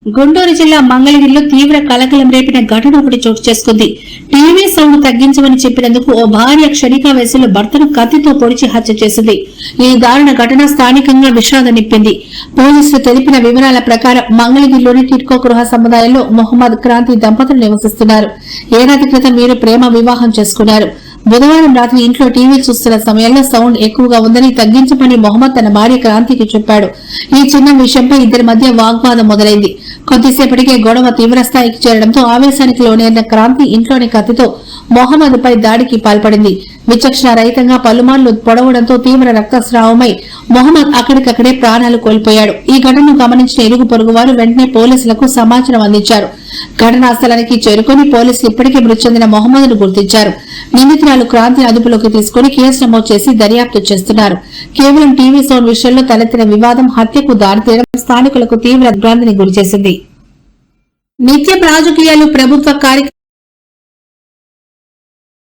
గుంటూరు జిల్లా మంగళగిరిలో తీవ్ర కలకలం రేపిన ఘటన ఒకటి చోటు చేసుకుంది. టీవీ సౌండ్ తగ్గించమని చెప్పినందుకు ఓ భార్య క్షణికావేశంలో భర్తను కత్తితో పొడిచి హత్య చేసింది. ఈ దారుణ ఘటన స్థానికంగా విషాదం నింపింది. పోలీసులు తెలిపిన వివరాల ప్రకారం మంగళగిరిలోని టిడ్కో గృహ సముదాయంలో మొహమ్మద్ క్రాంతి దంపతులు నివసిస్తున్నారు. ఏడాది క్రితం వీరు ప్రేమ వివాహం చేసుకున్నారు. బుధవారం రాత్రి ఇంట్లో టీవీ చూస్తున్న సమయంలో సౌండ్ ఎక్కువగా ఉందని తగ్గించమని మొహమ్మద్ తన భార్య క్రాంతికి చెప్పాడు. ఈ చిన్న విషయంపై ఇద్దరి మధ్య వాగ్వాదం మొదలైంది. కొద్దిసేపటికే గొడవ తీవ్రస్థాయికి చేరడంతో ఆవేశానికి లోనైన క్రాంతి ఇంట్లోని కత్తితో మొహమ్మద్ పై దాడికి పాల్పడింది. విచక్షణ రహితంగా పలుమార్లు పొడవడంతో తీవ్ర రక్తస్రావమై మొహమ్మద్ అక్కడికక్కడే ప్రాణాలు కోల్పోయాడు. ఈ ఘటనను గమనించిన ఇరుగు పొరుగు వారు వెంటనే పోలీసులకు సమాచారం అందించారు. ఘటనా స్థలానికి చేరుకుని పోలీసులు ఇప్పటికే మృతి చెందిన మొహమ్మద్ ను గుర్తించారు. నిందితురాలు క్రాంతిని అదుపులోకి తీసుకుని కేసు నమోదు చేసి దర్యాప్తు చేస్తున్నారు. కేవలం టీవీ సౌండ్ విషయంలో తలెత్తిన వివాదం హత్యకు దారితీయడం స్థానికులకు తీవ్ర భ్రాంతిని గురిచేసింది. నిత్య రాజకీయాలు ప్రభుత్వ కార్యక్రమాలు